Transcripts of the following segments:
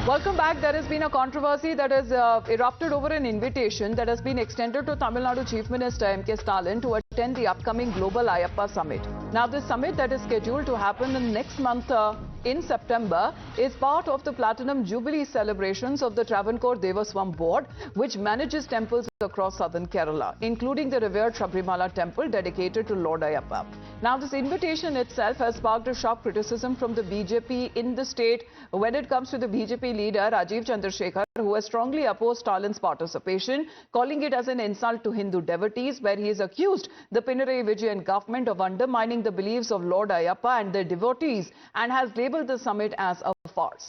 Welcome back. There has been a controversy that has erupted over an invitation that has been extended to Tamil Nadu Chief Minister M.K. Stalin to attend the upcoming Global Ayyappa Summit. Now, this summit that is scheduled to happen in next month in September is part of the Platinum Jubilee celebrations of the Travancore Devaswam Board, which manages temples across southern Kerala, including the revered Sabrimala temple dedicated to Lord Ayyappa. Now, this invitation itself has sparked a sharp criticism from the BJP in the state when it comes to the BJP leader Rajiv Chandrasekhar, who has strongly opposed Stalin's participation, calling it as an insult to Hindu devotees, where he has accused the Pinarayi Vijayan government of undermining the beliefs of Lord Ayyappa and their devotees, and has labelled the summit as a farce.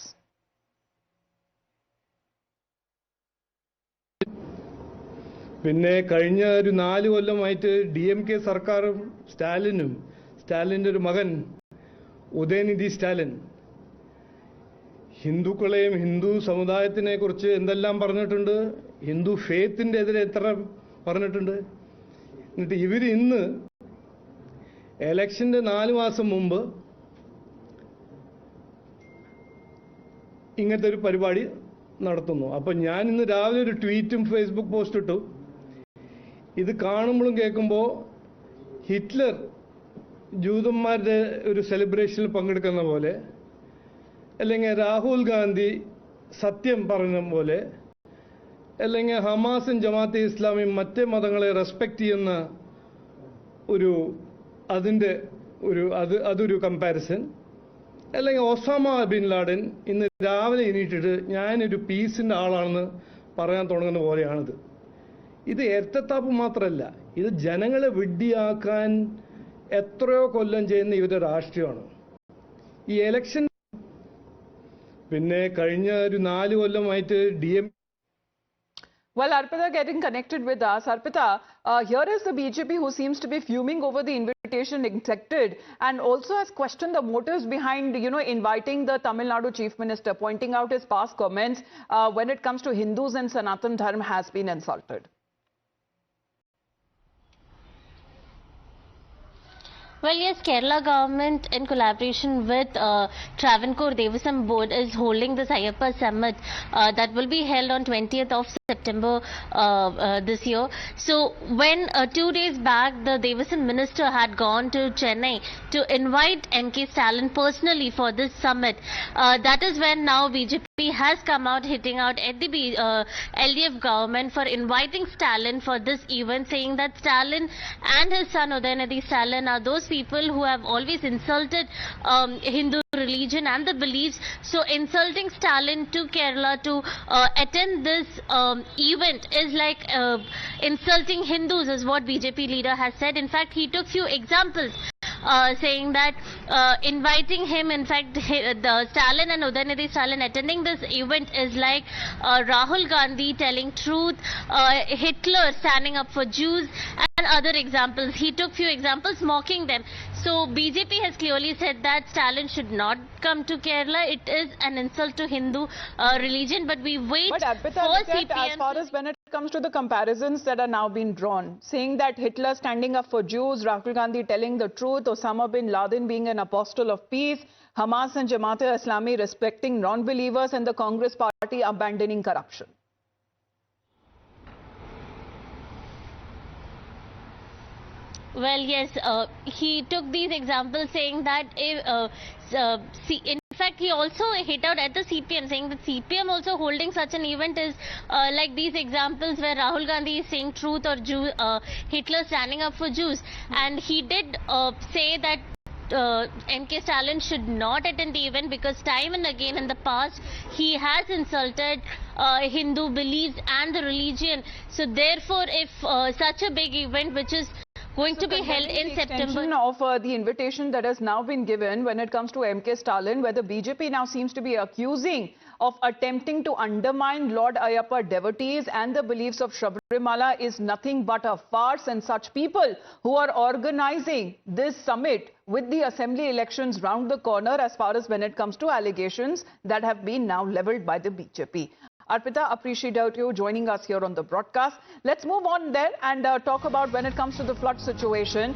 പിന്നെ കഴിഞ്ഞ ഒരു 4 കൊല്ലമായിട്ട് DMK സർക്കാരും സ്റ്റാലിൻ്റെ ഒരു മകൻ ഉദയനിധി സ്റ്റാലിൻ ഹിന്ദുക്കളെയും ഹിന്ദു സമുദായത്തിനെ കുറിച്ച് എന്തെല്ലാം പറഞ്ഞിട്ടുണ്ട്, ഹിന്ദു ഫെയ്ത്തിൻ്റെ എതിരെ എത്ര പറഞ്ഞിട്ടുണ്ട്. എന്നിട്ട് ഇവർ ഇന്ന് ഇലക്ഷൻ്റെ 4 മാസം മുമ്പ് ഇങ്ങനത്തെ ഒരു പരിപാടി നടത്തുന്നു. അപ്പോൾ ഞാൻ ഇന്ന് രാവിലെ ഒരു ട്വീറ്റും ഫേസ്ബുക്ക് പോസ്റ്റ് ഇട്ടു. ഇത് കാണുമ്പോഴും കേൾക്കുമ്പോൾ ഹിറ്റ്ലർ ജൂതന്മാരുടെ ഒരു സെലിബ്രേഷനിൽ പങ്കെടുക്കുന്ന പോലെ, അല്ലെങ്കിൽ രാഹുൽ ഗാന്ധി സത്യം പറഞ്ഞ പോലെ, അല്ലെങ്കിൽ ഹമാസും ജമാഅത്തെ ഇസ്ലാമിയും മറ്റ് മതങ്ങളെ റെസ്പെക്റ്റ് ചെയ്യുന്ന അതൊരു കമ്പാരിസൺ, അല്ലെങ്കിൽ ഒസാമ ബിൻ ലാഡൻ ഇന്ന് രാവിലെ എണീറ്റിട്ട് ഞാനൊരു പീസിൻ്റെ ആളാണെന്ന് പറയാൻ തുടങ്ങുന്ന പോലെയാണിത്. ഇത് ഇരട്ടത്താപ്പ് മാത്രമല്ല, ഇത് ജനങ്ങളെ വിഡ്ഢിയാക്കാൻ എത്രയോ കൊല്ലം ചെയ്യുന്ന ഇവരുടെ രാഷ്ട്രീയമാണ്. ഈ ഇലക്ഷൻ പിന്നെ കഴിഞ്ഞ ഒരു 4 കൊല്ലമായിട്ട് DMK. Well, Arpita getting connected with us. Arpita, here is the BJP who seems to be fuming over the invitation accepted and also has questioned the motives behind, inviting the Tamil Nadu Chief Minister, pointing out his past comments when it comes to Hindus and Sanatan Dharma has been insulted. Well, yes, Kerala government in collaboration with Travancore Devaswam Board is holding this Ayyappa Summit that will be held on 20th of September this year. So when 2 days back the Devaswam minister had gone to Chennai to invite M.K. Stalin personally for this summit, that is when now BJP has come out hitting out at the LDF government for inviting Stalin for this event, saying that Stalin and his son Udayanidhi Stalin are those people who have always insulted Hindu religion and the beliefs. So insulting Stalin to Kerala to attend this event is like insulting Hindus, is what BJP leader has said. In fact, he took few examples saying that inviting him, in fact, the Stalin and Udayanidhi Stalin attending this event is like Rahul Gandhi telling truth, Hitler standing up for Jews, and other examples. He took few examples mocking them. So BJP has clearly said that Stalin should not come to Kerala. It is an insult to Hindu religion. But we wait for CPM. As far as when it comes to the comparisons that are now being drawn, saying that Hitler standing up for Jews, Rahul Gandhi telling the truth, Osama bin Laden being an apostle of peace, Hamas and Jamaat Islami respecting non-believers, and the Congress party abandoning corruption. Well, yes, he took these examples saying that in fact, he also hit out at the CPM, saying that CPM also holding such an event is like these examples where Rahul Gandhi is saying truth or Hitler standing up for Jews. And he did say that M.K. Stalin should not attend the event because time and again in the past he has insulted Hindu beliefs and the religion. So therefore, if such a big event which is going to be held in September of the invitation that has now been given when it comes to M.K. Stalin, where the BJP now seems to be accusing of attempting to undermine Lord Ayyappa devotees and the beliefs of Sabrimala, is nothing but a farce, and such people who are organizing this summit with the assembly elections round the corner as far as when it comes to allegations that have been now levelled by the BJP. Arpita, appreciate you joining us here on the broadcast. Let's move on there and talk about when it comes to the flood situation.